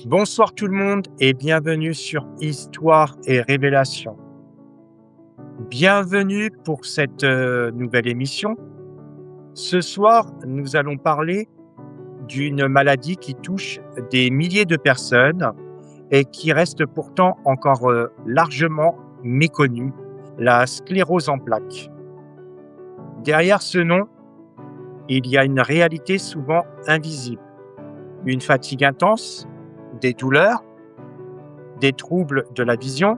Bonsoir tout le monde et bienvenue sur Histoire et Révélation. Bienvenue pour cette nouvelle émission. Ce soir, nous allons parler d'une maladie qui touche des milliers de personnes et qui reste pourtant encore largement méconnue, la sclérose en plaques. Derrière ce nom, il y a une réalité souvent invisible, une fatigue intense, des douleurs, des troubles de la vision,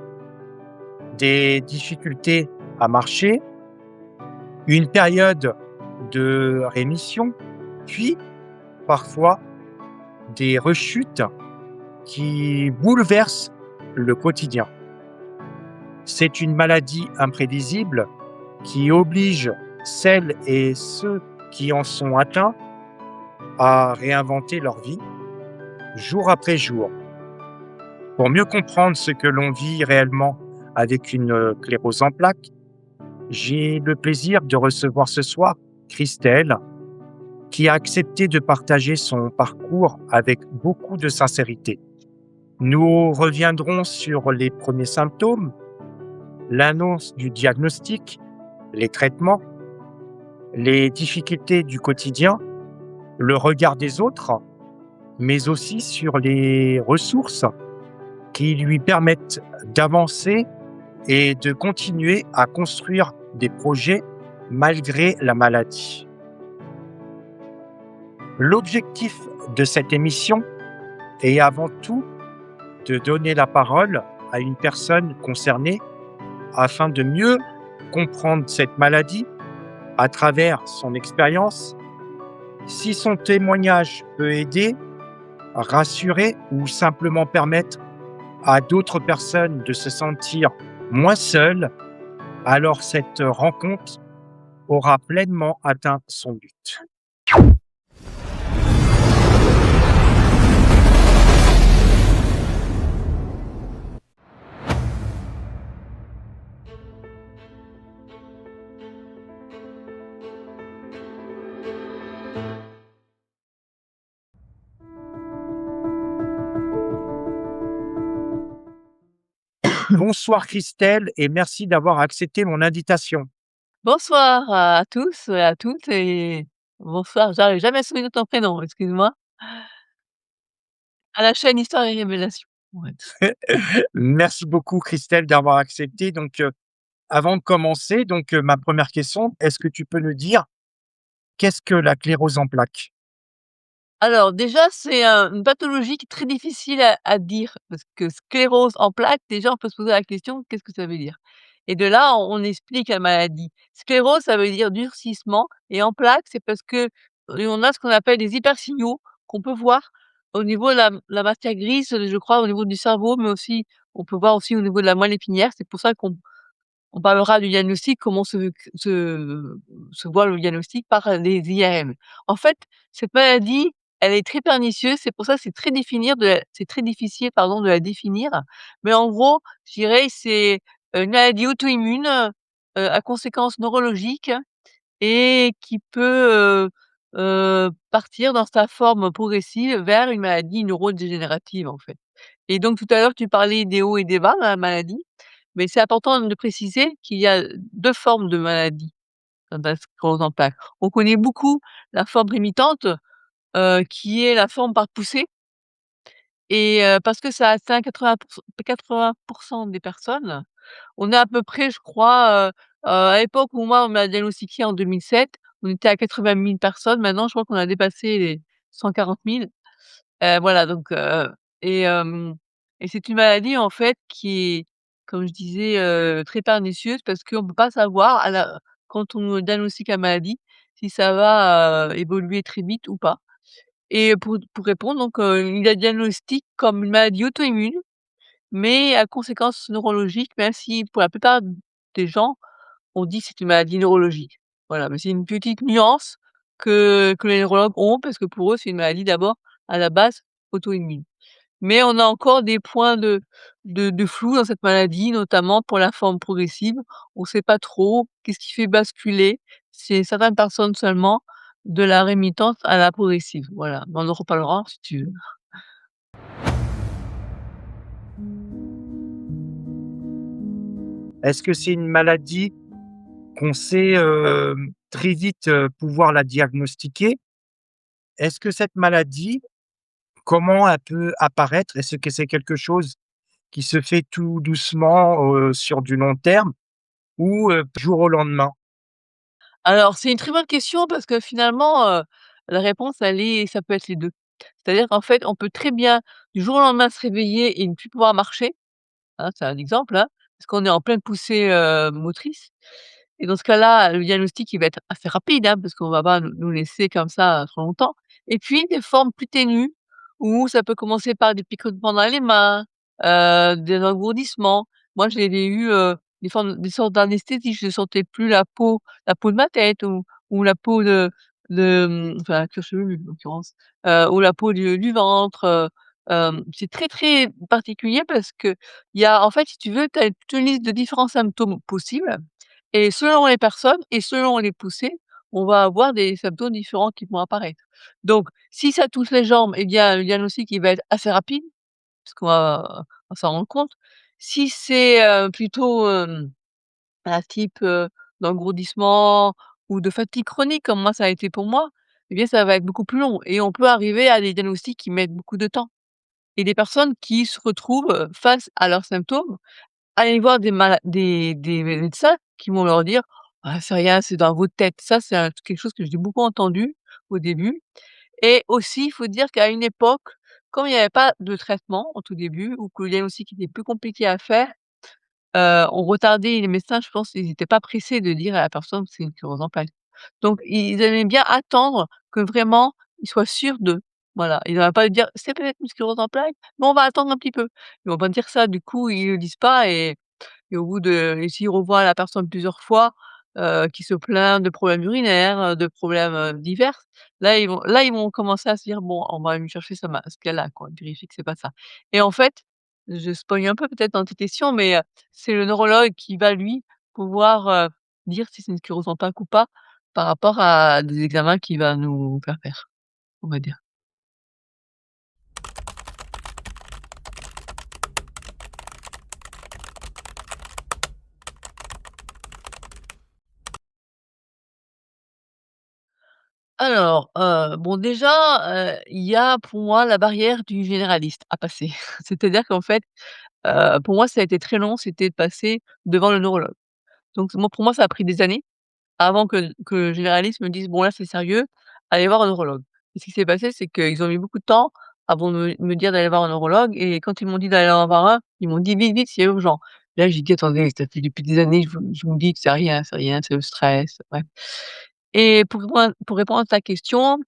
des difficultés à marcher, une période de rémission, puis parfois des rechutes qui bouleversent le quotidien. C'est une maladie imprévisible qui oblige celles et ceux qui en sont atteints à réinventer leur vie jour après jour. Pour mieux comprendre ce que l'on vit réellement avec une sclérose en plaques, j'ai le plaisir de recevoir ce soir Christelle, qui a accepté de partager son parcours avec beaucoup de sincérité. Nous reviendrons sur les premiers symptômes, l'annonce du diagnostic, les traitements, les difficultés du quotidien, le regard des autres, mais aussi sur les ressources qui lui permettent d'avancer et de continuer à construire des projets malgré la maladie. L'objectif de cette émission est avant tout de donner la parole à une personne concernée afin de mieux comprendre cette maladie à travers son expérience. Si son témoignage peut aider, rassurer ou simplement permettre à d'autres personnes de se sentir moins seules, alors cette rencontre aura pleinement atteint son but. Bonsoir Christelle et merci d'avoir accepté mon invitation. Bonsoir à tous et à toutes et bonsoir, j'arrive jamais à souvenir de ton prénom, excuse-moi. À la chaîne Histoire et Révélation. Ouais. Merci beaucoup Christelle d'avoir accepté. Avant de commencer, ma première question, est-ce que tu peux nous dire qu'est-ce que la sclérose en plaques? Alors déjà, c'est une pathologie qui est très difficile à dire parce que sclérose en plaques, déjà on peut se poser la question: «Qu'est-ce que ça veut dire?» Et de là, on explique la maladie. Sclérose, ça veut dire durcissement et en plaques, c'est parce que, on a ce qu'on appelle des hypersignaux qu'on peut voir au niveau de la matière grise, je crois au niveau du cerveau, mais aussi on peut voir aussi au niveau de la moelle épinière. C'est pour ça qu'on parlera du diagnostic, comment se voit le diagnostic par les IRM. En fait, cette maladie, elle est très pernicieuse, c'est pour ça que c'est très difficile, pardon, de la définir. Mais en gros, je dirais, c'est une maladie auto-immune, à conséquences neurologiques et qui peut, partir dans sa forme progressive vers une maladie neurodégénérative, en fait. Et donc tout à l'heure, tu parlais des hauts et des bas dans la maladie. Mais c'est important de préciser qu'il y a 2 formes de maladie dans la sclérose en plaques. On connaît beaucoup la forme rémitante, qui est la forme par poussée et parce que ça atteint 80 des personnes. On est à peu près, je crois, à l'époque où moi on m'a diagnostiqué en 2007, on était à 80 000 personnes. Maintenant, je crois qu'on a dépassé les 140 000. Voilà donc et hem et c'est une maladie en fait qui est, comme je disais, très pernicieuse parce qu'on peut pas savoir quand on nous diagnostique la maladie, si ça va, évoluer très vite ou pas. Et pour répondre donc, il la diagnostique comme une maladie auto-immune, mais à conséquences neurologiques, même si pour la plupart des gens, on dit que c'est une maladie neurologique. Voilà, mais c'est une petite nuance que les neurologues ont parce que pour eux, c'est une maladie d'abord, à la base, auto-immune. Mais on a encore des points de flou dans cette maladie, notamment pour la forme progressive. On ne sait pas trop qu'est-ce qui fait basculer chez certaines personnes seulement de la rémitante à la progressive. Voilà, mais on en reparlera si tu veux. Est-ce que c'est une maladie qu'on sait, très vite, pouvoir la diagnostiquer? Est-ce que cette maladie, comment elle peut apparaître? Est-ce que c'est quelque chose qui se fait tout doucement, sur du long terme ou, jour au lendemain? Alors, c'est une très bonne question parce que finalement, la réponse ça peut être les 2. C'est-à-dire qu'en fait, on peut très bien, du jour au lendemain, se réveiller et ne plus pouvoir marcher, hein, c'est un exemple, hein, parce qu'on est en pleine poussée, motrice et dans ce cas-là, le diagnostic, il va être assez rapide, hein, parce qu'on va pas nous laisser comme ça, trop longtemps et puis des formes plus ténues où ça peut commencer par des picotements dans les mains, des engourdissements. Moi, j'ai eu, des sortes d'anesthésie, je ne sentais plus la peau de ma tête ou la peau enfin la cuir chevelu en l'occurrence, ou la peau du ventre, c'est très, très particulier parce qu'il y a en fait, si tu veux, tu as toute une liste de différents symptômes possibles et selon les personnes et selon les poussées, on va avoir des symptômes différents qui vont apparaître. Donc si ça touche les jambes et bien, le diagnostic, il va être assez rapide, parce qu'on va s'en rendre compte. Si c'est, plutôt, un type, d'engourdissement ou de fatigue chronique comme moi ça a été pour moi, eh bien ça va être beaucoup plus long et on peut arriver à des diagnostics qui mettent beaucoup de temps et des personnes qui se retrouvent, face à leurs symptômes, aller voir des médecins qui vont leur dire: «Ah c'est rien, c'est dans votre tête». Ça c'est quelque chose que j'ai beaucoup entendu au début et aussi il faut dire qu'à une époque, comme il y avait pas de traitement au tout début ou que le diagnostic était plus compliqué à faire, on retardait les médecins, je pense, ils étaient pas pressés de dire à la personne que c'est une sclérose en plaques. Donc ils aimaient bien attendre que vraiment ils soient sûrs d'eux. Voilà, ils n'allaient pas dire: «C'est peut-être une sclérose en plaques, mais on va attendre un petit peu». Ils vont pas dire ça, du coup, ils le disent pas et au bout de et s'ils revoient la personne plusieurs fois, qui se plaint de problèmes urinaires, de problèmes, divers, là ils vont commencer à se dire: «Bon, on va lui chercher ce qu'elle a quoi, vérifier que c'est pas ça» et en fait, je spoil un peu peut-être dans tes questions, mais c'est le neurologue qui va lui pouvoir, dire si c'est une sclérose en plaques ou pas, par rapport à des examens qu'il va nous faire, on va dire. Alors, bon déjà, il y a pour moi la barrière du généraliste à passer. C'est-à-dire qu'en fait, pour moi ça a été très long, c'était de passer devant le neurologue. Donc moi pour moi ça a pris des années avant que le généraliste me dise: «Bon là c'est sérieux, allez voir un neurologue» et ce qui s'est passé, c'est qu'ils ont mis beaucoup de temps avant de me dire d'aller voir un neurologue et quand ils m'ont dit d'aller en voir un, ils m'ont dit: «Vite, vite, c'est urgent». Là j'ai dit: «Attendez, ça fait depuis des années, je vous dis que c'est rien, c'est le stress», bref. Et pour répondre à ta question,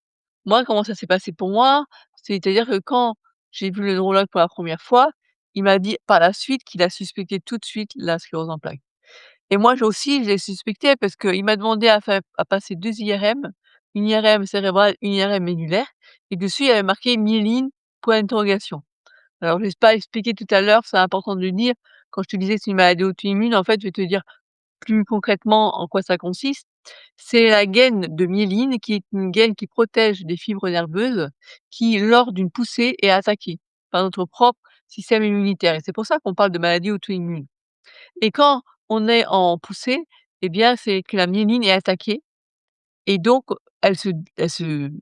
moi, comment ça s'est passé pour moi? C'est-à-dire que quand j'ai vu le neurologue pour la première fois, il m'a dit par la suite qu'il a suspecté tout de suite la sclérose en plaques. Et moi, j'ai aussi, je l'ai suspecté parce qu'il m'a demandé à passer 2 IRM, une IRM cérébrale, une IRM médulaire et dessus, il y avait marqué myéline, point d'interrogation. Alors, je l'ai pas expliqué tout à l'heure, c'est important de le dire. Quand je te disais c'est une maladie auto-immune, en fait, je vais te dire plus concrètement en quoi ça consiste. C'est la gaine de myéline qui est une gaine qui protège des fibres nerveuses qui, lors d'une poussée, est attaquée par notre propre système immunitaire et c'est pour ça qu'on parle de maladie auto-immune et quand on est en poussée, eh bien, c'est que la myéline est attaquée et donc elle se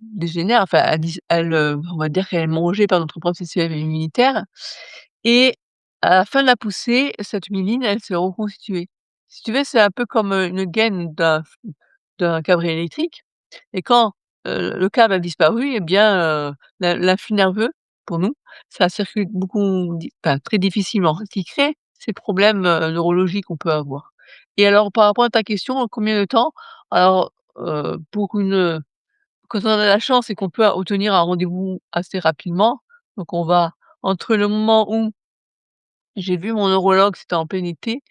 dégénère, enfin on va dire qu'elle est mangée par notre propre système immunitaire et à la fin de la poussée, cette myéline, elle s'est reconstituée. Si tu veux, c'est un peu comme, une gaine d'un câble électrique et quand, le câble a disparu et bien, l'influx nerveux, pour nous, ça circule beaucoup très difficilement, ce qui crée ces problèmes, neurologiques qu'on peut avoir. Et alors par rapport à ta question, combien de temps? Alors, pour quand on a la chance et qu'on peut obtenir un rendez-vous assez rapidement, donc on va entre le moment où j'ai vu mon neurologue, c'était en plein été,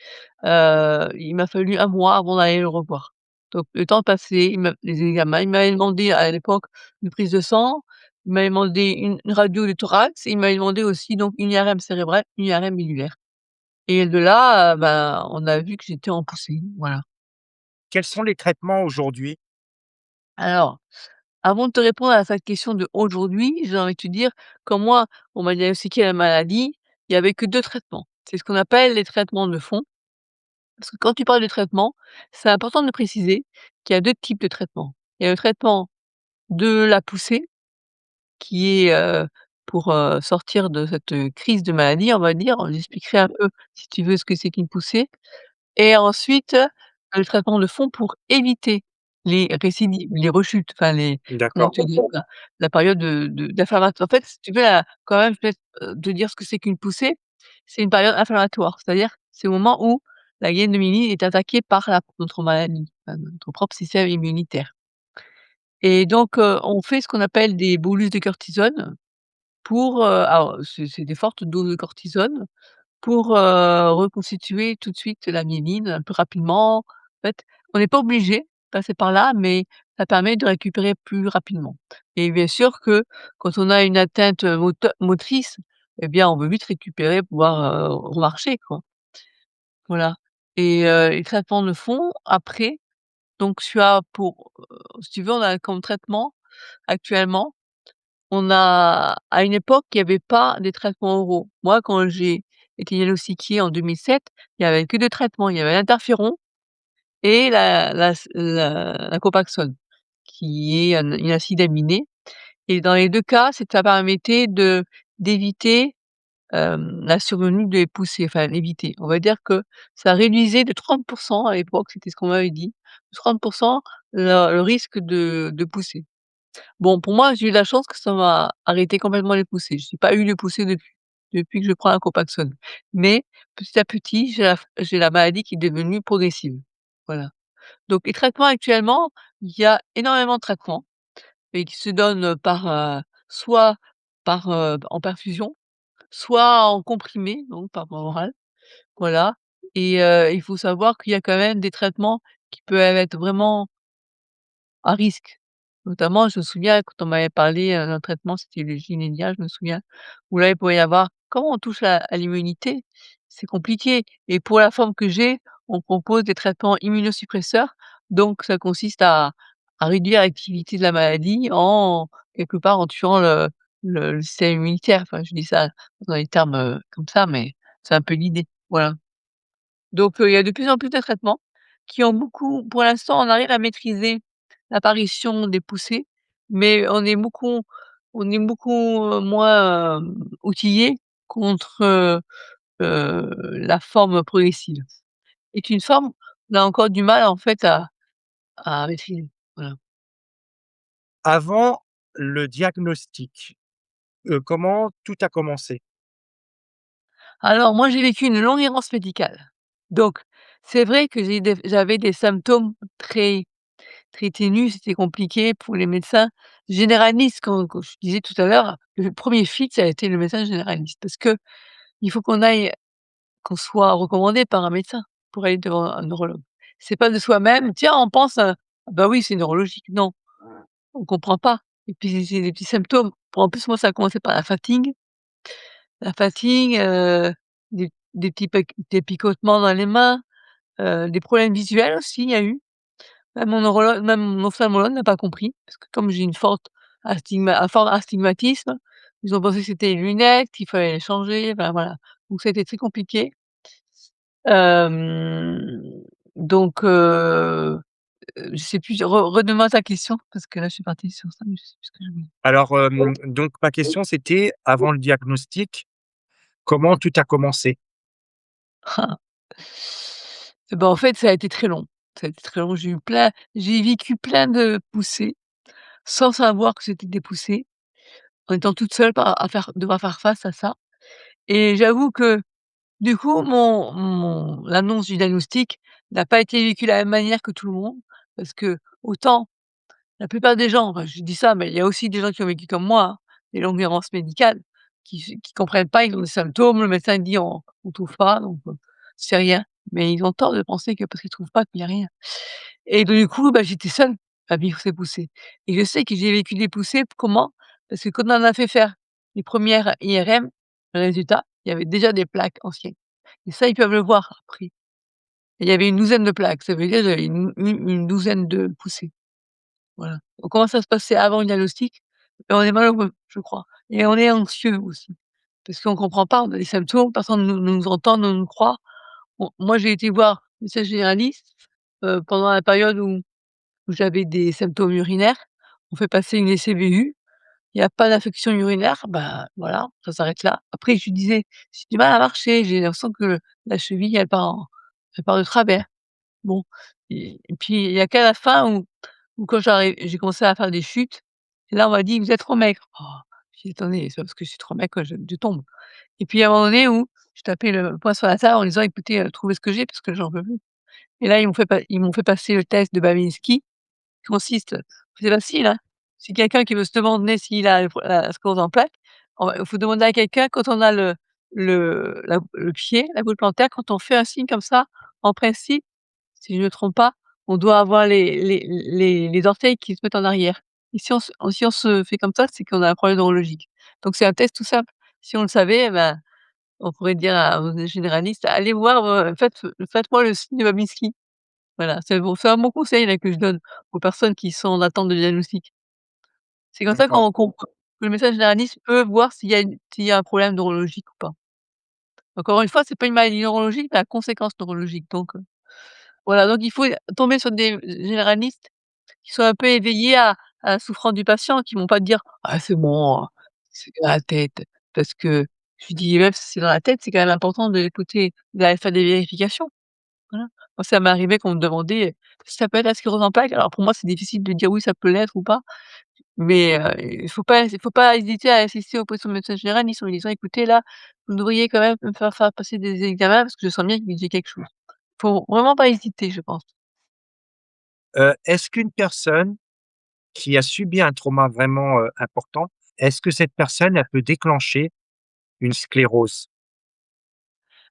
il m'a fallu un mois avant d'aller le revoir. Donc le temps passé, les examens, il m'avait demandé à l'époque une prise de sang, il m'avait demandé une radio du thorax et il m'avait demandé aussi donc une IRM cérébrale, une IRM médulaire et de là, ben, on a vu que j'étais en poussée, voilà. Quels sont les traitements aujourd'hui? Alors, avant de te répondre à cette question de aujourd'hui, j'ai envie de te dire, comme moi, on m'a diagnostiqué la maladie, il y avait que 2 traitements. C'est ce qu'on appelle les traitements de fond, parce que quand tu parles de traitement, c'est important de préciser qu'il y a 2 types de traitements. Il y a le traitement de la poussée qui est, pour, sortir de cette, crise de maladie, on va dire. J'expliquerai un peu, si tu veux, ce que c'est qu'une poussée. Et ensuite, le traitement de fond pour éviter les récidives, les rechutes, enfin les comment D'accord. te dire ça? La période de d'inflammat en fait, si tu veux, quand même peut-être, te dire ce que c'est qu'une poussée, c'est une période inflammatoire. C'est-à-dire, c'est au moment où la gaine de myéline est attaquée par notre maladie, enfin notre propre système immunitaire. Et donc, on fait ce qu'on appelle des bolus de cortisone pour, alors c'est des fortes doses de cortisone pour, reconstituer tout de suite la myéline un peu rapidement. En fait, on n'est pas obligé de passer par là, mais ça permet de récupérer plus rapidement. Et bien sûr que quand on a une atteinte, motrice, eh bien, on veut vite récupérer, pouvoir, remarcher, quoi. Voilà. Et les traitements de fond après, donc tu as pour, si tu veux, on a comme traitement actuellement, on a à une époque, il y avait pas des traitements oraux. Moi, quand j'ai été diagnostiquée en 2007, il y avait que 2 traitements. Il y avait l'interféron et la Copaxone, qui est une acide aminé, et dans les 2 cas, ça permettait d'éviter, la survenue des poussées, enfin l'éviter. On va dire que ça réduisait de 30 à l'époque, c'était ce qu'on m'avait dit, de 30 le risque de poussée. Bon, pour moi, j'ai eu la chance que ça m'a arrêté complètement les poussées. J'ai pas eu de poussées depuis que je prends la Copaxone. Mais petit à petit, j'ai la maladie qui est devenue progressive. Voilà. Donc les traitements actuellement, il y a énormément de traitements et qui se donnent par, soit par, en perfusion, soit en comprimé, donc par voie orale. Voilà. Et il faut savoir qu'il y a quand même des traitements qui peuvent être vraiment à risque. Notamment, je me souviens quand on m'avait parlé, d'un traitement, c'était le Ginelia, je me souviens, où là, il pourrait y avoir comme on touche à l'immunité, c'est compliqué, et pour la forme que j'ai, on propose des traitements immunosuppresseurs, donc ça consiste à réduire l'activité de la maladie en quelque part, en tuant le système immunitaire. Enfin, je dis ça dans des termes, comme ça, mais c'est un peu l'idée, voilà. Donc, il y a de plus en plus de traitements qui ont beaucoup pour l'instant, on arrive à maîtriser l'apparition des poussées, mais on est beaucoup, moins, outillés contre, la forme progressive. C'est une forme on a encore du mal en fait à maîtriser. Voilà. Avant le diagnostic, comment tout a commencé? Alors moi, j'ai vécu une longue errance médicale. Donc c'est vrai que j'avais des symptômes très ténu, c'était compliqué pour les médecins généralistes, quand je disais tout à l'heure, le premier filtre, ça a été le médecin généraliste. Parce qu'il faut qu'on soit recommandé par un médecin pour aller devant un neurologue. C'est pas de soi-même: «Tiens, on pense, ah bah oui, c'est neurologique». Non, on comprend pas, et puis c'est des petits symptômes. En plus, moi, ça a commencé par la fatigue, des petits des picotements dans les mains, des problèmes visuels aussi, il y a eu. Même mon ophtalmologue n'a pas compris, parce que comme j'ai une forte un fort astigmatisme, ils ont pensé que c'était les lunettes, qu'il fallait les changer, enfin voilà. Donc ça a été très compliqué. Hem, donc je sais plus, redemande ta question parce que là je suis partie sur ça, mais je sais plus ce que je voulais. Alors, donc ma question c'était avant le diagnostic, comment tout a commencé? Et bah, en fait, ça a été très long. Ça a été très long, j'ai vécu plein de poussées, sans savoir que c'était des poussées, en étant toute seule par à faire devoir faire face à ça, et j'avoue que du coup, l'annonce du diagnostic n'a pas été vécue de la même manière que tout le monde, parce que autant la plupart des gens, enfin je dis ça, mais il y a aussi des gens qui ont vécu comme moi, hein, des longues errances médicales, qui comprennent pas, ils ont des symptômes, le médecin dit: «On trouve pas, donc c'est rien». Mais ils ont tort de penser que parce qu'ils trouvent pas qu'il y a rien, et donc du coup, bah, j'étais seule à vivre ces poussées, et je sais que j'ai vécu des poussées, comment? Parce que quand on en a fait faire les premières IRM, le résultat, il y avait déjà des plaques anciennes, et ça, ils peuvent le voir après. Il y avait une douzaine de plaques, ça veut dire j'avais une douzaine de poussées. Voilà. Donc comment ça se passait avant le diagnostic? On est malheureux, je crois, et on est anxieux aussi. parce qu'on comprend pas, on a des symptômes, personne nous entend, ne nous croit. Bon, moi, j'ai été voir le médecin généraliste, pendant la période où j'avais des symptômes urinaires. On fait passer une SCBU, il y a pas d'infection urinaire, bah, voilà, ça s'arrête là. Après je lui disais: «J'ai du mal à marcher, j'ai l'impression que la cheville elle part de travers». Bon et puis il y a qu'à la fin où quand j'ai commencé à faire des chutes, et là on m'a dit: «Vous êtes trop maigre». Oh, j'ai dit: «Attendez, c'est pas parce que je suis trop maigre que je tombe». Et puis il y a un moment donné où je tapais le poing sur la table en disant: «Écoutez, trouvez ce que j'ai parce que j'en peux plus». Et là ils m'ont fait passer le test de Babinski qui consiste c'est facile, hein. Si quelqu'un qui veut se demander s'il a la sclérose en plaques, il faut demander à quelqu'un quand on a le pied, la boule plantaire, quand on fait un signe comme ça, en principe, si je me trompe pas, on doit avoir les orteils qui se mettent en arrière. Et si on se fait comme ça, c'est qu'on a un problème neurologique. Donc c'est un test tout simple. Si on le savait, eh ben, on pourrait dire aux généralistes: «Allez voir, faites-moi le signe de Babinski». Voilà, c'est un bon conseil là que je donne aux personnes qui sont en attente de diagnostic. C'est comme ça D'accord. que le médecin généraliste peut voir s'il y a un problème neurologique ou pas. Encore une fois, c'est pas une maladie neurologique, mais à conséquence neurologique donc voilà, donc il faut tomber sur des généralistes qui sont un peu éveillés à la souffrance du patient, qui vont pas te dire: «Ah c'est bon, c'est dans la tête». Parce que je lui dis: «Même si c'est dans la tête, c'est quand même important de l'écouter, d'aller faire des vérifications». Voilà. Moi, ça m'est arrivé qu'on me demandait si ça peut être la sclérose en plaques. Alors pour moi, c'est difficile de dire oui, ça peut l'être ou pas, mais il faut pas hésiter à insister auprès de son médecin généraliste en lui disant: «Écoutez, là, vous devriez quand même me faire passer des examens parce que je sens bien que j'ai quelque chose». Faut vraiment pas hésiter, je pense. Est-ce qu'une personne qui a subi un trauma vraiment, important, est-ce que cette personne, elle peut déclencher une sclérose?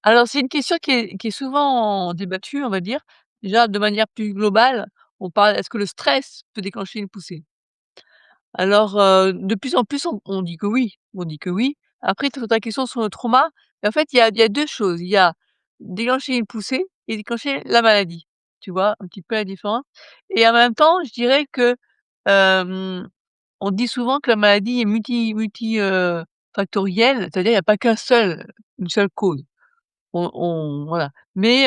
Alors c'est une question qui est souvent débattue, on va dire. Déjà, de manière plus globale, on parle est-ce que le stress peut déclencher une poussée? Alors, de plus en plus, on dit que oui, on dit que oui. Après, sur ta question sur le trauma, en fait, il y a 2 choses. Il y a déclencher une poussée et déclencher la maladie. Tu vois un petit peu la différence? Et en même temps, je dirais que, hem, on dit souvent que la maladie est factorielle, c'est-à-dire il y a pas une seule cause. On voilà. Mais,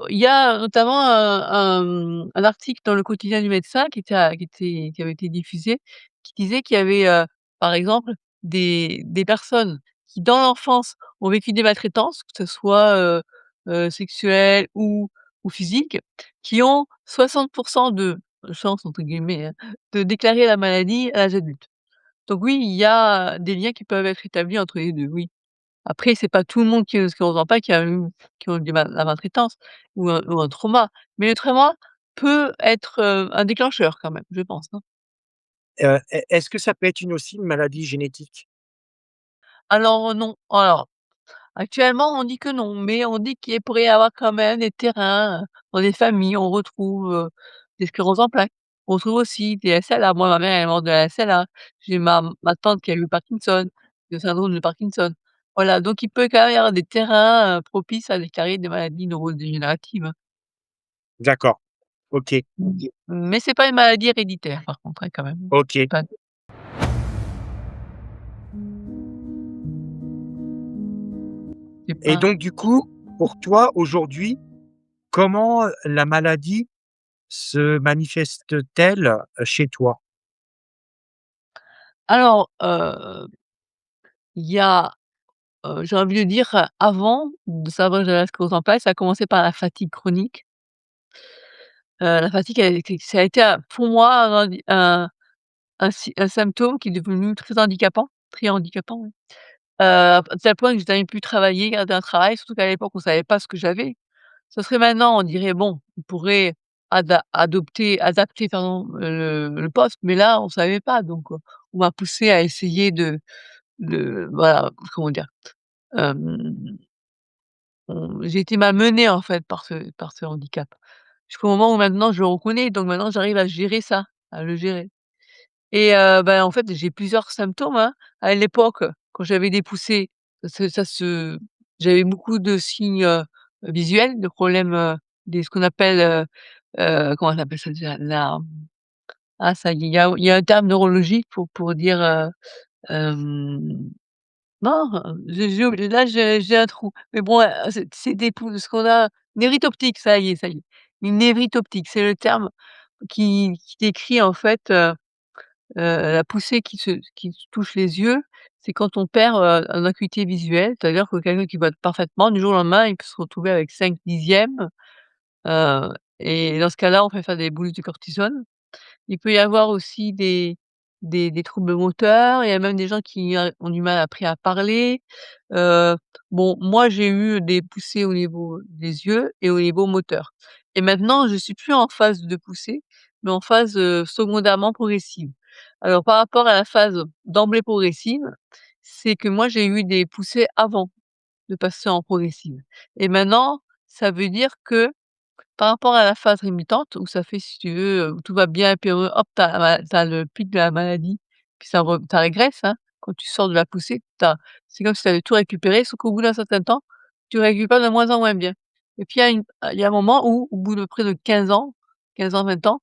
il y a notamment un article dans le quotidien du médecin qui avait été diffusé, qui disait qu'il y avait, par exemple, des personnes qui, dans l'enfance, ont vécu des maltraitances, que ce soit, sexuelles ou physiques, qui ont 60 de «chance» entre guillemets, hein, de déclarer la maladie à l'âge adulte. Donc oui, il y a des liens qui peuvent être établis entre les 2. Oui. Après, c'est pas tout le monde qui se ressent pas qui ont eu la maltraitance ou un trauma. Mais le trauma peut être, un déclencheur quand même, je pense, hein. Est-ce que ça peut être une aussi une maladie génétique? Alors non, alors actuellement on dit que non, mais on dit qu'il pourrait y avoir quand même des terrains, dans les familles, on retrouve, des scléroses en plaques. On retrouve aussi des SLA. Moi, ma mère elle est morte de la SLA. J'ai ma tante qui a eu le Parkinson, le syndrome de Parkinson. Voilà, donc il peut quand même y avoir des terrains, propices à déclarer des maladies neurodégénératives, hein. D'accord. OK, Mais c'est pas une maladie héréditaire par contre, hein, quand même. OK. Pas c'est Et pas donc du coup, pour toi, aujourd'hui, comment, la maladie se manifeste-t-elle, chez toi? alors, il y a, j'ai envie de dire, avant de savoir que j'avais la sclérose en plaques, ça a commencé par la fatigue chronique. La fatigue ça a été pour moi un symptôme qui est devenu très handicapant, oui. À tel point que j'ai jamais pu travailler, garder un travail, surtout qu'à l'époque on savait pas ce que j'avais. Ce serait maintenant, on dirait: «Bon, on pourrait adapter pardon, le poste», mais là, on savait pas donc on m'a poussé à essayer de voilà, comment dire? Hem, j'ai été malmenée, en fait, par ce handicap. Jusqu'au moment où maintenant je le reconnais, donc maintenant j'arrive à gérer ça, à le gérer et bah, en fait, j'ai plusieurs symptômes, hein. À l'époque, quand j'avais des poussées, ça se j'avais beaucoup de signes, visuels, de problèmes, des ce qu'on appelle, comment on appelle ça déjà? Ah ça y est, il y a un terme neurologique pour dire, hem Non, j'ai un trou. Mais bon, c'est des pou ce qu'on a névrite-optique, ça y est. Une névrite optique, c'est le terme qui décrit en fait, la poussée qui touche les yeux. C'est quand on perd, en acuité visuelle, c'est-à-dire que quelqu'un qui voit parfaitement, du jour au lendemain, il peut se retrouver avec 5/10, heu et dans ce cas-là, on fait faire des boules de cortisone. Il peut y avoir aussi des troubles moteurs, il y a même des gens qui ont du mal après à parler. Heu, bon, moi j'ai eu des poussées au niveau des yeux et au niveau moteur et maintenant je suis plus en phase de poussée, mais en phase, secondairement progressive. Alors par rapport à la phase d'emblée progressive, c'est que moi j'ai eu des poussées avant de passer en progressive et maintenant ça veut dire que par rapport à la phase rémitante où ça fait si tu veux, où tout va bien et puis hop, tu as le pic de la maladie, puis ça régresse, hein. Quand tu sors de la poussée, c'est comme si tu avais tout récupéré, sauf qu'au bout d'un certain temps, tu récupères de moins en moins bien. Et puis il y a un moment où, au bout de près de 15 ans, 20 ans,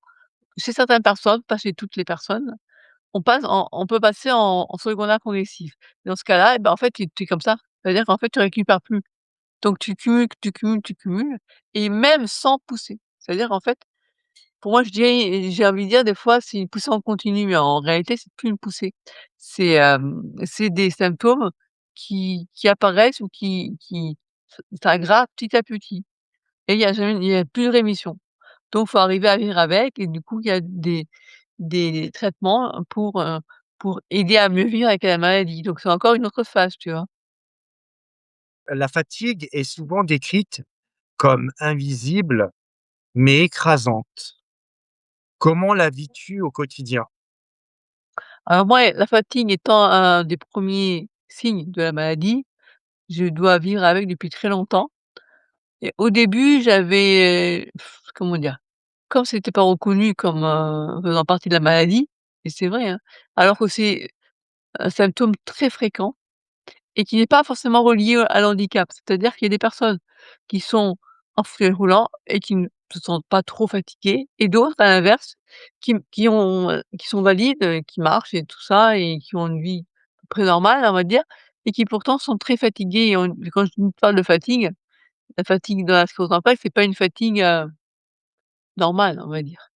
chez certaines personnes, pas chez toutes les personnes, on peut passer en secondaire progressif. Dans ce cas-là, et ben, en fait, tu es comme ça. C'est-à-dire qu'en fait, tu récupères plus. Donc tu cumules, tu cumules, tu cumules et même sans pousser. C'est-à-dire en fait, pour moi, je dirais j'ai envie de dire des fois c'est une poussée en continu, mais en réalité c'est plus une poussée. C'est des symptômes qui apparaissent ou qui s'aggravent petit à petit et il y a plus de rémission. Donc faut arriver à vivre avec et du coup il y a des traitements pour aider à mieux vivre avec la maladie. Donc c'est encore une autre phase, tu vois? La fatigue est souvent décrite comme invisible, mais écrasante. Comment la vis-tu au quotidien? Alors moi, la fatigue étant un des premiers signes de la maladie, je dois vivre avec depuis très longtemps et au début, j'avais, comment dire? Comme c'était pas reconnu comme, faisant partie de la maladie et c'est vrai, hein, alors que c'est un symptôme très fréquent et qui n'est pas forcément relié à l'handicap. C'est-à-dire qu'il y a des personnes qui sont en fauteuil roulant et qui ne se sentent pas trop fatiguées et d'autres à l'inverse qui sont valides, qui marchent et tout ça et qui ont une vie à peu près normale, on va dire et qui pourtant sont très fatigués et ont quand je parle de fatigue, la fatigue dans la sclérose en plaques, c'est pas une fatigue, normale, on va dire.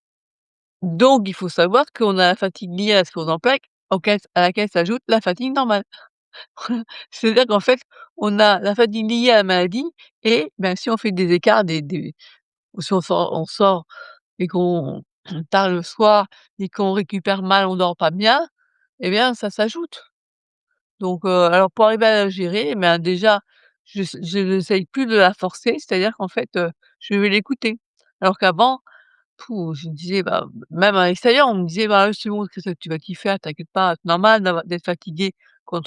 Donc il faut savoir qu'on a la fatigue liée à la sclérose en plaques à laquelle s'ajoute la fatigue normale. C'est-à-dire qu'en fait, on a la fatigue liée à la maladie et ben, si on fait des écarts, des ou si on sort et qu'on tard le soir et qu'on récupère mal, on dort pas bien, eh bien ça s'ajoute. Donc alors pour arriver à la gérer, eh ben, déjà, je n'essaye plus de la forcer, c'est-à-dire qu'en fait, je vais l'écouter. Alors qu'avant, je me disais, bah, même à l'extérieur, on me disait: «Bah, c'est bon, que ça tu vas t'y faire, t'inquiète pas, c'est normal d'être fatigué quand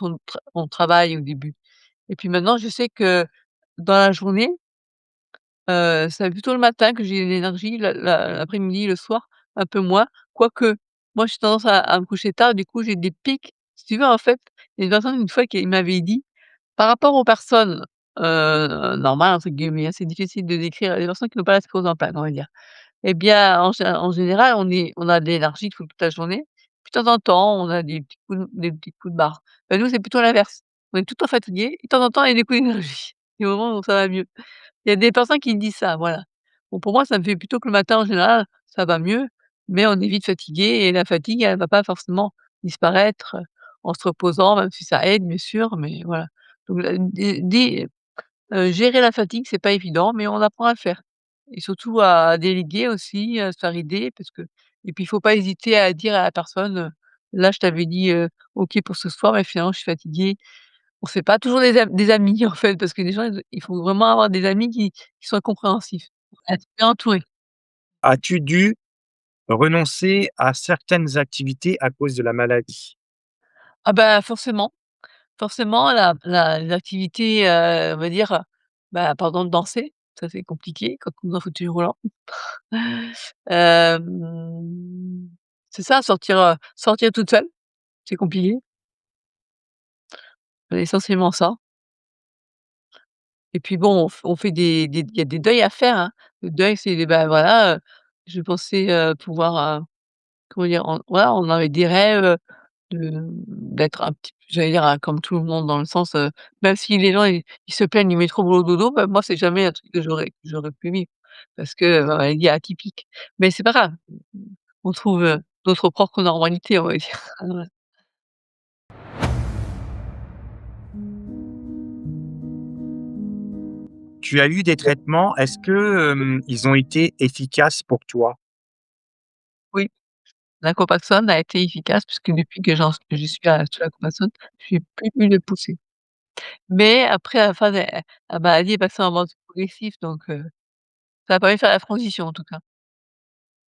on travaille au début». Et puis maintenant, je sais que dans la journée, c'est plutôt le matin que j'ai l'énergie, l'après-midi, le soir, un peu moins. Quoique, moi, j'ai tendance à me coucher tard, du coup, j'ai des pics. Si tu veux, en fait, il y a une personne une fois qui m'avait dit: «Par rapport aux personnes, normales» entre guillemets, hein, c'est difficile de décrire les personnes qui n'ont pas la sclérose en plaques, on va dire. Eh bien, en général, on a de l'énergie toute la journée. Puis de temps en temps, on a des petits coups de barre. Bah, nous, c'est plutôt l'inverse. On est tout le temps fatigués et de temps en temps, il y a des coups d'énergie. Des moments où ça va mieux. Il y a des personnes qui me disent ça, voilà. Bon, pour moi, ça me fait plutôt que le matin, en général, ça va mieux, mais on est vite fatigué et la fatigue, elle va pas forcément disparaître, en se reposant, même si ça aide, bien sûr, mais voilà. Donc la dé gérer la fatigue, c'est pas évident, mais on apprend à le faire et surtout à déléguer aussi, à se faire aider parce que et puis il faut pas hésiter à dire à la personne, «Là, je t'avais dit, OK pour ce soir, mais finalement, je suis fatigué». On fait pas toujours des amis, en fait, parce que les gens, il faut vraiment avoir des amis qui soient compréhensifs. Être bien entouré. As-tu dû renoncer à certaines activités à cause de la maladie? Ah bah, forcément les activités, on va dire, bah, par exemple danser, ça c'est compliqué quand on est en fauteuil roulant. Hem, c'est ça, sortir toute seule, c'est compliqué, essentiellement ça et puis bon, on fait des il y a des deuils à faire, hein. Le deuil, c'est, bah, voilà, je pensais, pouvoir, comment dire? On voilà, on avait des rêves, d'être un petit j'allais dire, comme tout le monde dans le sens, même si les gens ils se plaignent du métro boulot dodo, bah, moi c'est jamais un truc que j'aurais pu vivre parce que ma maladie est atypique. Mais c'est pas grave, on trouve, notre propre normalité, on va dire. Ouais. Tu as eu des traitements, est-ce que, ils ont été efficaces pour toi? Oui, la Copaxone a été efficace puisque depuis que je suis sous la Copaxone, j'ai plus eu de poussées. Mais après la phase, la maladie est passée en mode progressif donc ça a permis de faire la transition en tout cas.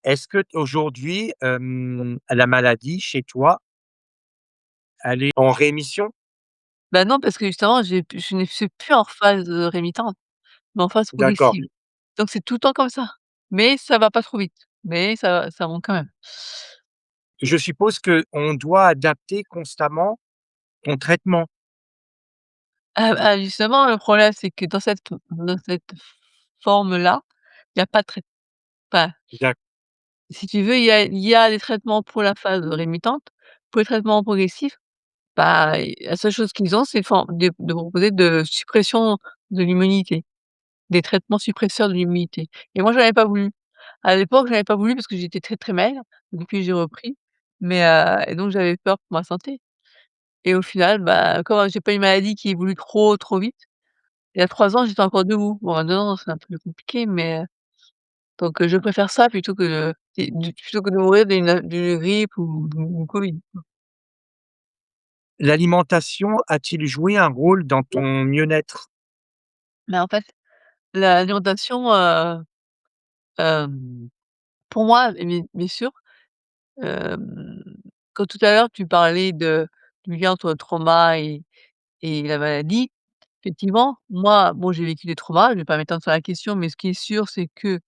Est-ce qu'aujourd'hui, la maladie chez toi, elle est en rémission? Bah, non parce que justement je ne suis plus en phase, rémitante, mais en phase D'accord. progressive. Donc c'est tout le temps comme ça. Mais ça va pas trop vite, mais ça monte quand même. Je suppose qu'on doit adapter constamment ton traitement? Justement le problème c'est que dans cette forme-là, il y a pas de enfin, D'ac si tu veux, il y a des traitements pour la phase rémitante. Pour les traitements progressifs, bah, la seule chose qu'ils ont, c'est de proposer de suppression de l'immunité, des traitements suppresseurs de l'immunité et moi, j'en avais pas voulu. À l'époque, j'en avais pas voulu parce que j'étais très, très maigre. Depuis, j'ai repris, mais et donc j'avais peur pour ma santé et au final, bah, comme j'ai pas une maladie qui évolue trop, trop vite, il y a 3 ans, j'étais encore debout. Bon, maintenant, c'est un peu compliqué, mais donc je préfère ça plutôt que de mourir d'une grippe ou du Covid. L'alimentation a-t-il joué un rôle dans ton mieux-être? Mais en fait, l'alimentation, hem, pour moi, bien sûr, hem, quand tout à l'heure tu parlais du lien entre le trauma et la maladie, effectivement, moi, bon, j'ai vécu des traumas, je vais pas m'étendre sur la question, mais ce qui est sûr, c'est que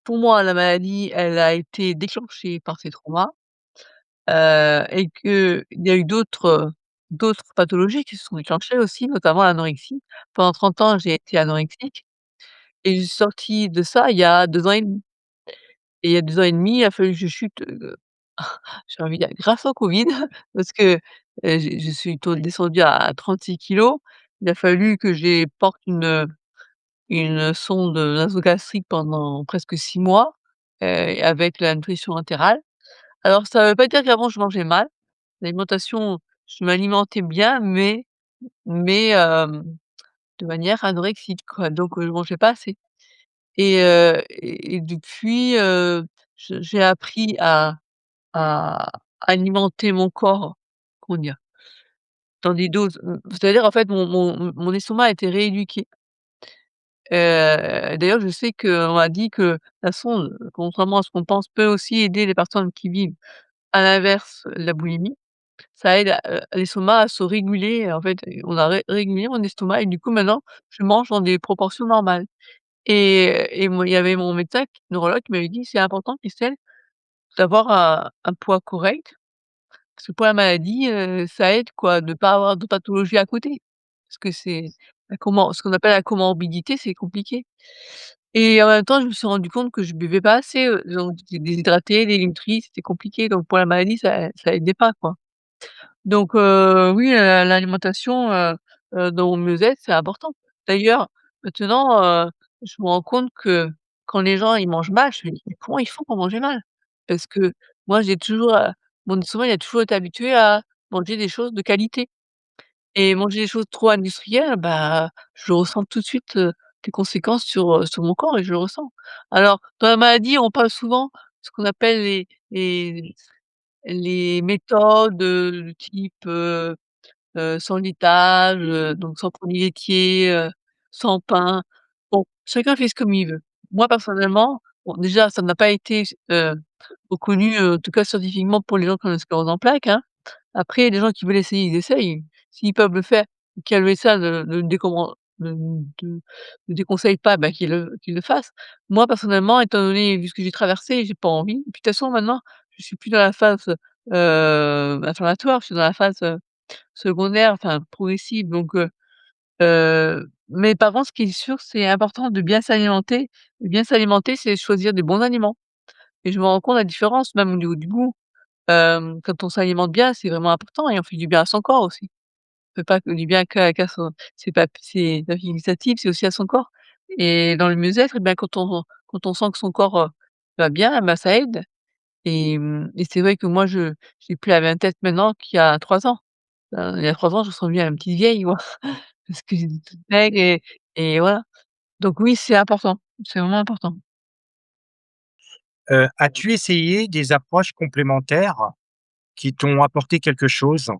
pour moi, la maladie, elle a été déclenchée par ces traumas, et qu'il y a eu d'autres pathologies qui se sont déclenchées aussi, notamment l'anorexie. Pendant 30 ans, j'ai été anorexique et je suis sortie de ça il y a 2 ans et demi. Et il y a 2 ans et demi, il a fallu que je chute, j'ai envie de dire grâce au Covid parce que, je suis descendue à 36 kilogrammes. Il a fallu que porte une sonde nasogastrique pendant presque 6 mois, avec la nutrition entérale. Alors ça veut pas dire qu'avant je mangeais mal. L'alimentation, je m'alimentais bien mais de manière anorexique quoi, donc je mangeais pas assez. Et depuis, j'ai appris à alimenter mon corps, comment dire? Dans des doses, c'est-à-dire en fait mon estomac a été rééduqué. D'ailleurs je sais qu'on m'a dit que la sonde, contrairement à ce qu'on pense, peut aussi aider les personnes qui vivent à l'inverse la boulimie. Ça aide l'estomac à se réguler en fait, on a régulé mon estomac et du coup maintenant je mange dans des proportions normales. Et moi il y avait mon médecin neurologue qui m'avait dit: «C'est important Christelle d'avoir un poids correct, parce que pour la maladie, ça aide quoi, de pas avoir de pathologie à côté». Parce que c'est ce qu'on appelle la comorbidité, c'est compliqué. Et en même temps, je me suis rendu compte que je buvais pas assez, donc j'étais déshydratée, dénutrie, c'était compliqué, donc pour la maladie, ça aidait pas, quoi. Donc oui, l'alimentation, dans mon mieux-être, c'est important. D'ailleurs, maintenant, je me rends compte que quand les gens, ils mangent mal, je me dis: «Mais comment ils font pour manger mal?» Parce que moi, mon estomac, il a toujours été habitué à manger des choses de qualité et manger des choses trop industrielles, bah, je ressens tout de suite, les conséquences sur mon corps et je le ressens. Alors, dans la maladie, on parle souvent ce qu'on appelle les méthodes, du type, sans laitage, donc sans produits laitiers, sans pain. Bon, chacun fait ce comme il veut. Moi, personnellement, bon, déjà, ça n'a pas été reconnu, en tout cas scientifiquement pour les gens qui ont la sclérose en plaques, hein. Après, les gens qui veulent essayer, ils essayent. S'ils peuvent le faire et que le médecin ne déconseille pas, bah, qu'ils le fassent. Moi, personnellement, étant donné vu ce que j'ai traversé, j'ai pas envie. Et puis, de toute façon, maintenant, je suis plus dans la phase, inflammatoire, je suis dans la phase, secondaire, enfin progressive mais par contre, ce qui est sûr, c'est important de bien s'alimenter. Et bien s'alimenter, c'est choisir des bons aliments et je me rends compte la différence même au niveau du goût. Quand on s'alimente bien, c'est vraiment important et on fait du bien à son corps aussi. fait pas que du bien qu'à son ses facultatifs, c'est aussi à son corps et dans le mieux-être et bien quand on sent que son corps, va bien, bah, ça aide et c'est vrai que moi j'ai plus la même tête maintenant qu'il y a 3 ans. Il y a 3 ans, je ressemblais à une petite vieille, moi, parce que j'étais toute maigre et voilà. Donc oui, c'est important, c'est vraiment important. As-tu essayé des approches complémentaires qui t'ont apporté quelque chose?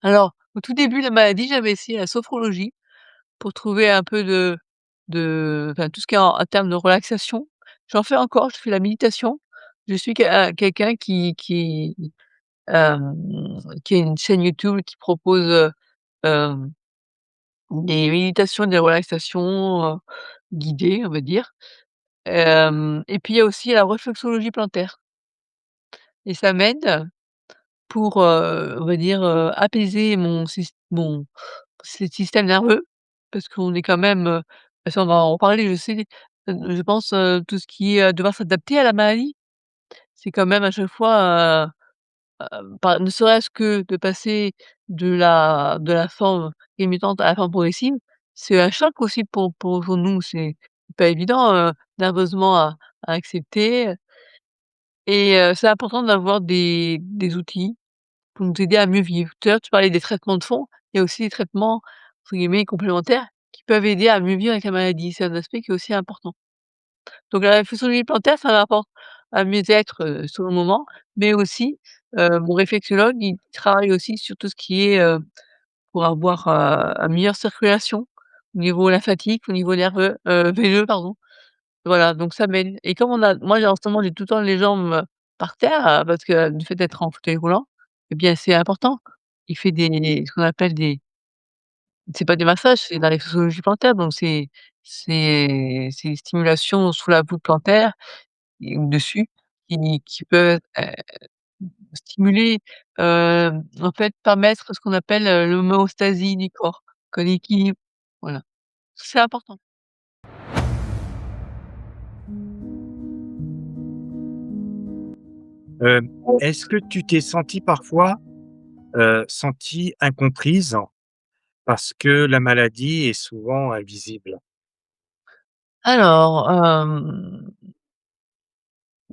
Alors, au tout début de la maladie, j'avais essayé la sophrologie pour trouver un peu enfin, tout ce qui est en termes de relaxation. J'en fais encore, je fais la méditation. Je suis quelqu'un hem, qui a une chaîne YouTube qui propose, hem, des méditations, des relaxations, guidées, on va dire. Et puis il y a aussi la réflexologie plantaire et ça m'aide pour, on va dire, apaiser mon système nerveux parce qu'on est quand même, ça on va en reparler, je sais, je pense, tout ce qui est, devoir s'adapter à la maladie, c'est quand même à chaque fois, pas ne serait-ce que de passer de la forme limitante à la forme progressive, c'est un choc aussi pour nous, c'est pas évident, nerveusement à accepter, c'est important d'avoir des outils pour nous aider à mieux vivre. Tout à l'heure, tu parlais des traitements de fond, il y a aussi des traitements entre guillemets «complémentaires» qui peuvent aider à mieux vivre avec la maladie. C'est un aspect qui est aussi important. Donc la réflexologie plantaire, ça m'apporte un mieux-être, sur le moment, mais aussi, mon réflexologue, il travaille aussi sur tout ce qui est, pour avoir, une meilleure circulation au niveau lymphatique, au niveau nerveux, veineux pardon. Voilà, donc ça m'aide et comme on a moi j'ai en ce moment, j'ai tout le temps les jambes, par terre, parce que du fait d'être en fauteuil roulant et bien c'est important. Il fait ce qu'on appelle c'est pas des massages, c'est de la réflexologie plantaire, donc c'est des stimulations sous la voûte plantaire et ou dessus qui peuvent, stimuler, en fait, permettre ce qu'on appelle, l'homéostasie du corps, que l'équilibre, voilà. C'est important. Hem, Est-ce que tu t'es sentie parfois, sentie incomprise parce que la maladie est souvent invisible? Alors,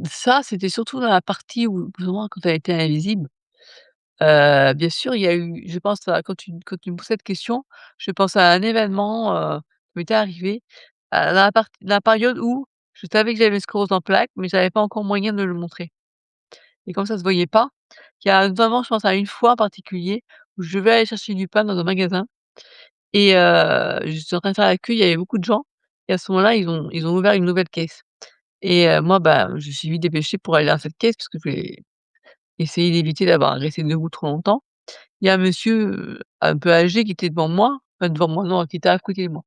ça, c'était surtout dans la partie où vraiment quand elle était invisible. Bien sûr, il y a eu je pense à quand tu me poses cette question, je pense à un événement, qui m'était arrivé, dans la période où je savais que j'avais une sclérose en plaques, mais j'avais pas encore moyen de le montrer et comme ça se voyait pas, il y a notamment, je pense à une fois en particulier où je devais aller chercher du pain dans un magasin et j'étais en train de faire la queue, il y avait beaucoup de gens et à ce moment-là, ils ont ouvert une nouvelle caisse et moi, bah, je me suis vite dépêchée pour aller dans cette caisse parce que je voulais essayer d'éviter d'avoir à rester debout trop longtemps. Il y a un monsieur, un peu âgé qui était devant moi, enfin devant moi non, qui était à côté de moi.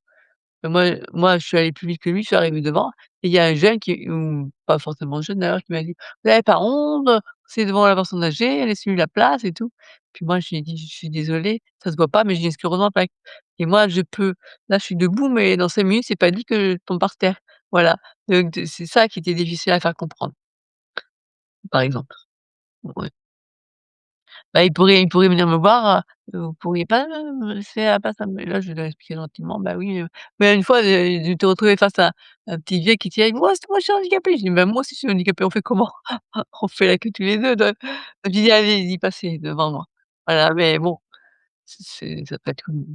Moi je suis allée plus vite que lui, je suis arrivée devant et il y a un jeune qui ou pas forcément jeune d'ailleurs, qui m'a dit: «Vous avez pas honte? C'est devant la personne âgée, laissez-lui la place et tout». Puis moi je lui ai dit: «Je suis désolée, ça se voit pas mais j'ai une sclérose en plaques et moi je peux là je suis debout mais dans 5 minutes c'est pas dit que je tombe par terre». Voilà, donc c'est ça qui était difficile à faire comprendre, par exemple. Ouais. Bah, il pourrait venir me voir, «Vous pourriez pas me laisser la place à» mais là, je dois expliquer gentiment: «Bah oui, mais une fois, je t'ai retrouvé face à un petit vieux qui dit: «Moi moi je suis handicapé». Je dis: «Bah moi aussi je suis handicapé, on fait comment?» On fait la queue tous les 2 donc je lui dis: «Allez-y, passez devant moi». Voilà, mais bon, ça peut être comme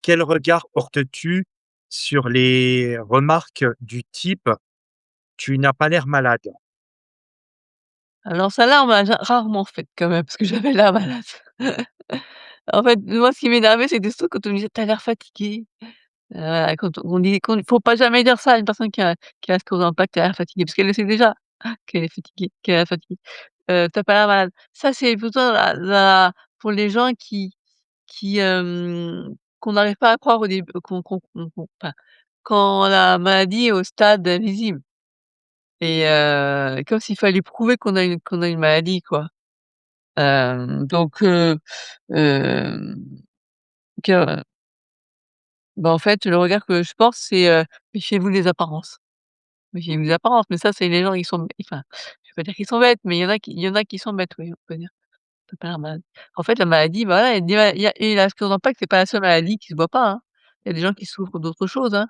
Quel regard portes-tu sur les remarques du type: «Tu n'as pas l'air malade»? alors celle-là, on m'a rarement faite quand même parce que j'avais l'air malade. En fait, moi, ce qui m'énervait, c'était surtout quand on me disait: «Tu as l'air fatigué». Quand on dit qu'on faut pas jamais dire ça à une personne qui a sclérose en plaques, tu as l'air fatiguée, parce qu'elle le sait déjà qu'elle est fatiguée, qu'elle a l'air fatiguée. Tu as pas l'air malade. Ça, c'est plutôt pour les gens qu'on n'arrive pas à croire au début, qu'on enfin, quand la maladie est au stade invisible et comme s'il fallait prouver qu'on a une maladie, quoi. Donc hem, que bah, en fait, le regard que je porte, c'est, méfiez-vous des apparences. Méfiez-vous des apparences, mais ça, c'est les gens qui sont enfin, je vais pas dire qu'ils sont bêtes, mais il y en a qui sont bêtes, oui, on peut dire. tu pas l'air malade. En fait, la maladie, bah, voilà, il y a des ma il y a et la sclérose en plaques, c'est pas la seule maladie qui se voit pas, hein. Il y a des gens qui souffrent d'autres choses, hein,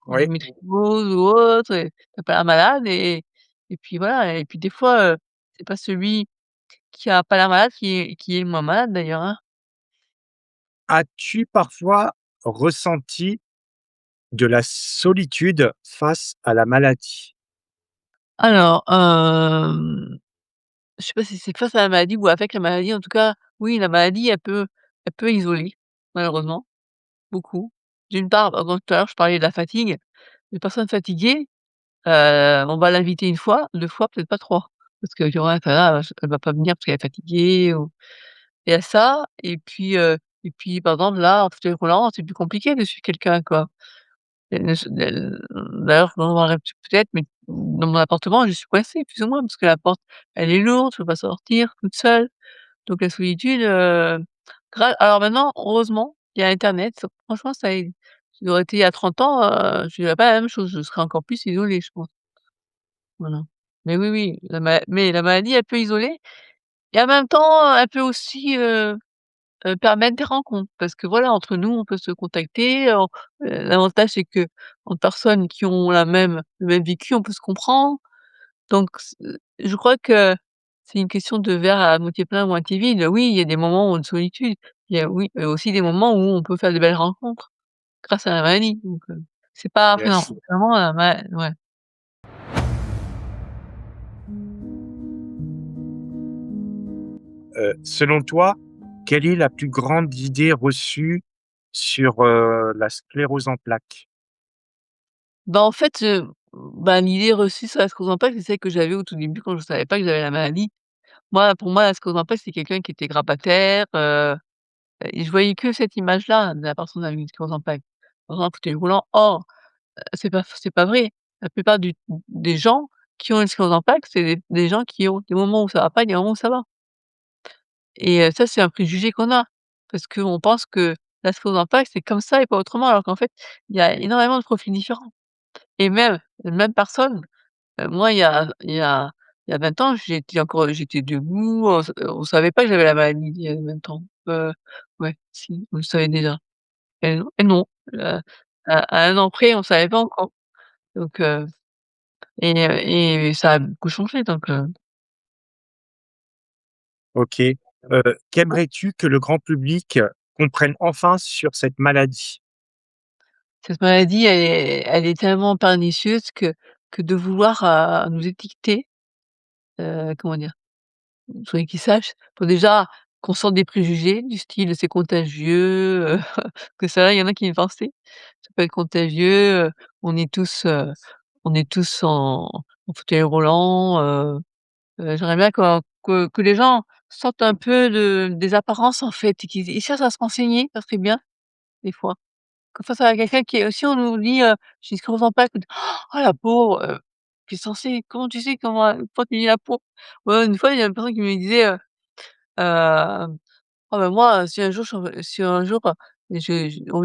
Oui. d'endométriose ou autre et tu pas l'air malade et puis voilà et puis des fois, c'est pas celui qui a pas l'air malade qui est le moins malade d'ailleurs, hein. As-tu parfois ressenti de la solitude face à la maladie? Alors, je sais pas si c'est face à la maladie ou avec la maladie, en tout cas, oui, la maladie, elle peut isoler, malheureusement, beaucoup. D'une part, par exemple, tout à l'heure, je parlais de la fatigue. Une personne fatiguée, on va l'inviter une fois, 2 fois, peut-être pas 3 parce qu'il y aura là, elle va pas venir parce qu'elle est fatiguée ou il y a ça et puis, par exemple, là, en fauteuil roulant, c'est plus compliqué de suivre quelqu'un, quoi. D'ailleurs, je m'en rends peut-être, mais dans mon appartement, je suis coincée plus ou moins parce que la porte, elle est lourde, je peux pas sortir toute seule. Donc la solitude, alors maintenant, heureusement, il y a internet, franchement ça aide. Si ça aurait été il y a 30 ans, je dirais pas la même chose, je serais encore plus isolée, je pense. Voilà. Mais oui, oui, la maladie, elle peut isoler et en même temps, elle peut aussi, permettre des rencontres. Parce que voilà, entre nous, on peut se contacter, l'avantage c'est que qu'entre personnes qui ont le même vécu, on peut se comprendre. Donc je crois que c'est une question de verre à moitié plein ou moitié vide. Oui, il y a des moments où de solitude, il y a oui, aussi des moments où on peut faire de belles rencontres grâce à la maladie, donc c'est pas freinant. Yes. Vraiment la ma ouais. Selon toi, quelle est la plus grande idée reçue sur, la sclérose en plaques? Bah, en fait, bah, l'idée reçue sur la sclérose en plaques, c'est celle que j'avais au tout début quand je savais pas que j'avais la maladie. Moi, pour moi, la sclérose en plaques, c'est quelqu'un qui était grabataire, et je voyais que cette image-là de la personne avec une sclérose en plaques. Dans un fauteuil roulant. Or, c'est pas vrai. La plupart des gens qui ont une sclérose en plaques, c'est des gens qui ont des moments où ça va pas et des moments où ça va et ça, c'est un préjugé qu'on a parce qu'on pense que la sclérose en plaques, c'est comme ça et pas autrement alors qu'en fait, il y a énormément de profils différents et même, une même personne, moi, il y a 20 ans, j'étais debout, on savait pas que j'avais la maladie il y a 20 ans. Ouais, si, on le savait déjà et non, à 1 an près, on savait pas encore donc et ça a beaucoup changé donc OK. Qu'aimerais-tu que le grand public comprenne enfin sur cette maladie? cette maladie, elle est tellement pernicieuse que de vouloir, nous étiqueter, comment dire? Il faudrait qu'ils sachent, faut déjà qu'on sorte des préjugés du style: «C'est contagieux», que ça, il y en a qui le pensaient. Ça peut être contagieux, on est tous, heu, on est tous en fauteuil roulant, j'aimerais bien que les gens sortent un peu des apparences, en fait, et qu'ils cherchent à se renseigner, ça serait bien, des fois. Qu'on face à quelqu'un qui est si on nous dit, «J'ai sclérose en plaques», on dit: «Oh la pauvre, tu es censé comment tu sais comment pourquoi tu dis la pauvre?» Ouais, une fois, il y a une personne qui me disait, «Oh bah moi, si un jour, on me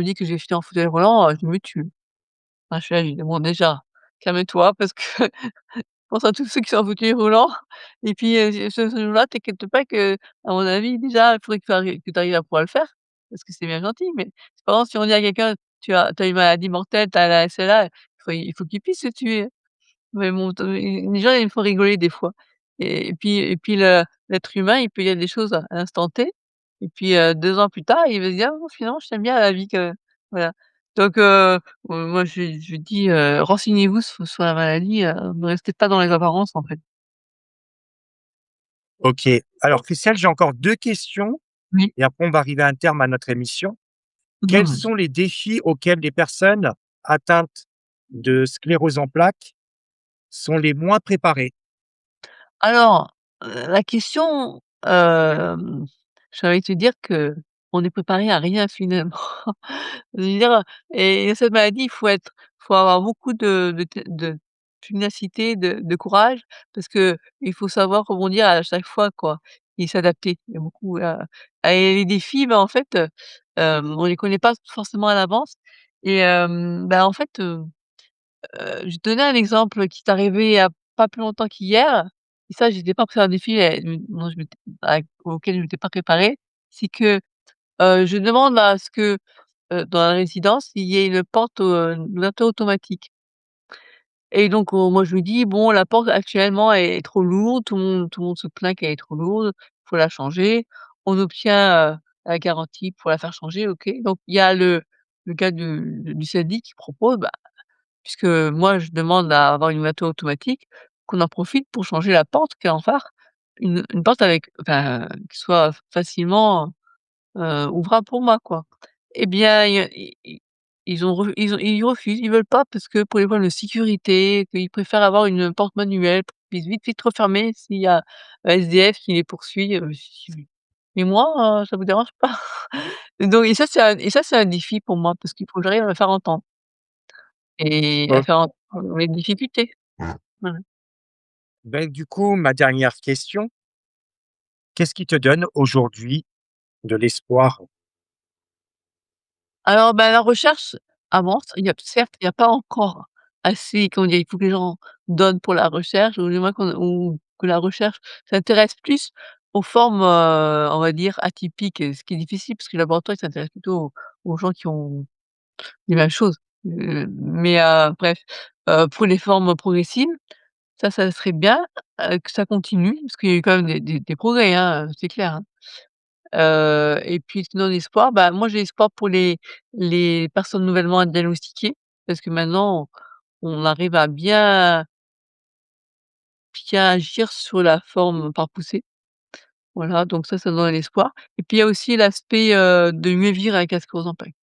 dit que je vais finir en fauteuil roulant, je me tue». Ah je suis là, je lui dis: «Bon déjà, calme-toi parce que pense à tous ceux qui sont en fauteuil roulant et puis, ce jour-là, t'inquiète pas que à mon avis, déjà, il faudrait que tu arrives à pouvoir le faire, parce que c'est bien gentil, mais c'est par exemple, si on dit à quelqu'un: «Tu as une maladie mortelle, tu as la SLA», il faut qu'il puisse se tuer, hein. Mais bon, les gens, ils me font rigoler des fois et puis l'être humain, il peut y a des choses à l'instant T et puis, 2 ans plus tard, il va se dire: «Ah non, finalement, je t'aime bien la vie que» voilà. Donc moi, je dis, «Renseignez-vous sur la maladie, ne restez pas dans les apparences, en fait». OK. Alors Christelle, j'ai encore 2 questions Oui. et après on va arriver à un terme à notre émission. Quels sont les défis auxquels les personnes atteintes de sclérose en plaques sont les moins préparées? Alors, la question, j'ai envie de te dire qu'on est préparé à rien finalement. Je veux dire et cette maladie, faut avoir beaucoup de pugnacité, de courage parce qu'il faut savoir rebondir à chaque fois quoi et s'adapter. Il y a beaucoup, et les défis, bah, en fait, on les connaît pas forcément à l'avance et bah, en fait, je vais te donner un exemple qui est arrivé il y a pas plus longtemps qu'hier. et ça j'étais pas c'est un défi, dont je m'étais auquel je m'étais pas préparée, c'est que, je demande à ce que, dans la résidence, il y ait une porte, d'ouverture automatique. Et donc moi je lui dis: «Bon, la porte actuellement est trop lourde, tout le monde se plaint qu'elle est trop lourde, faut la changer». On obtient, la garantie pour la faire changer, OK. Donc il y a le gars du syndic qui propose, bah, puisque moi je demande à avoir une ouverture automatique, qu'on en profite pour changer la porte qui est en phare. Une porte avec enfin, qui soit facilement, ouvrable pour moi, quoi. Eh bien, ils refusent, ils veulent pas parce que pour les problèmes de sécurité, qu'ils préfèrent avoir une porte manuelle pour qu'ils puissent vite, vite refermer s'il y a un SDF qui les poursuit, mais moi, ça me dérange pas. Donc et ça c'est un défi pour moi parce qu'il faut que j'arrive à me faire entendre et à OK. faire entendre mes difficultés. Voilà. Ben, du coup, ma dernière question, qu'est-ce qui te donne aujourd'hui de l'espoir? Alors, bah, la recherche avance. Il y a pas encore assez, comment dire? Il faut que les gens donnent pour la recherche ou du moins ou que la recherche s'intéresse plus aux formes, on va dire atypiques, ce qui est difficile parce que le laboratoire il s'intéresse plutôt aux gens qui ont les mêmes choses. Mais bref, pour les formes progressives, ça serait bien, que ça continue parce qu'il y a eu quand même des progrès, hein, c'est clair, hein. Et puis sinon l'espoir, bah, moi j'ai espoir pour les personnes nouvellement diagnostiquées, parce que maintenant on arrive à bien agir sur la forme par poussée. Voilà, donc ça donne l'espoir et puis il y a aussi l'aspect, de mieux vivre avec la sclérose en plaques.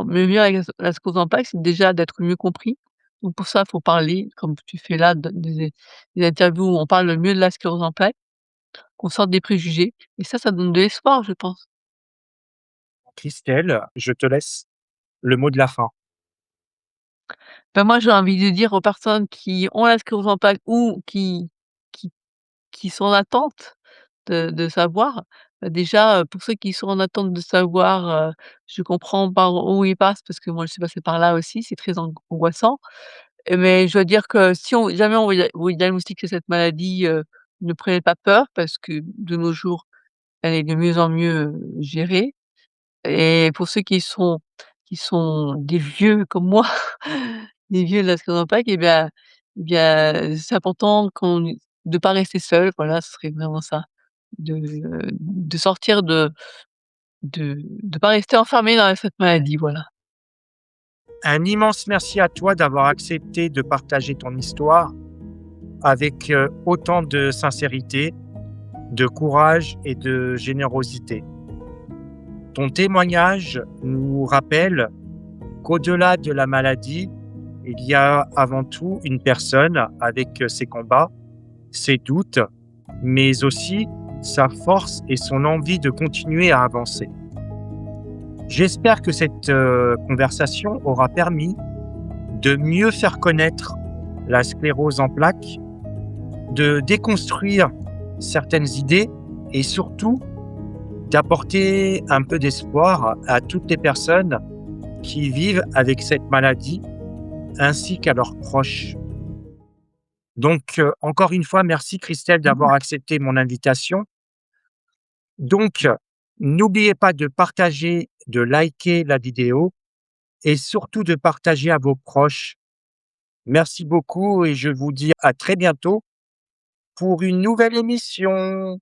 Mieux vivre avec la sclérose en plaques, c'est déjà d'être mieux compris. Donc pour ça, il faut parler comme tu fais là, de des interviews où on parle mieux de la sclérose en plaques, qu'on sorte des préjugés et ça donne de l'espoir, je pense. Christelle, je te laisse le mot de la fin. Ben, moi, j'ai envie de dire aux personnes qui ont la sclérose en plaques ou qui qui sont en attente de savoir, déjà, pour ceux qui sont en attente de savoir, je comprends par où ils passent parce que moi, je suis passée par là aussi, c'est très angoissant. Mais je dois dire que si on jamais on vous diagnostique cette maladie, ne prenez pas peur parce que de nos jours, elle est de mieux en mieux, gérée. Et pour ceux qui sont des vieux comme moi, des vieux de la Scodompac et bien, c'est important de pas rester seul, voilà, ce serait vraiment ça. De sortir de pas rester enfermé dans cette maladie, voilà. Un immense merci à toi d'avoir accepté de partager ton histoire avec autant de sincérité, de courage et de générosité. Ton témoignage nous rappelle qu'au-delà de la maladie, il y a avant tout une personne avec ses combats, ses doutes, mais aussi sa force et son envie de continuer à avancer. J'espère que cette conversation aura permis de mieux faire connaître la sclérose en plaques, de déconstruire certaines idées et surtout d'apporter un peu d'espoir à toutes les personnes qui vivent avec cette maladie ainsi qu'à leurs proches. Donc, encore une fois, merci Christelle d'avoir accepté mon invitation. Donc, n'oubliez pas de partager, de liker la vidéo et surtout de partager à vos proches. Merci beaucoup et je vous dis à très bientôt pour une nouvelle émission.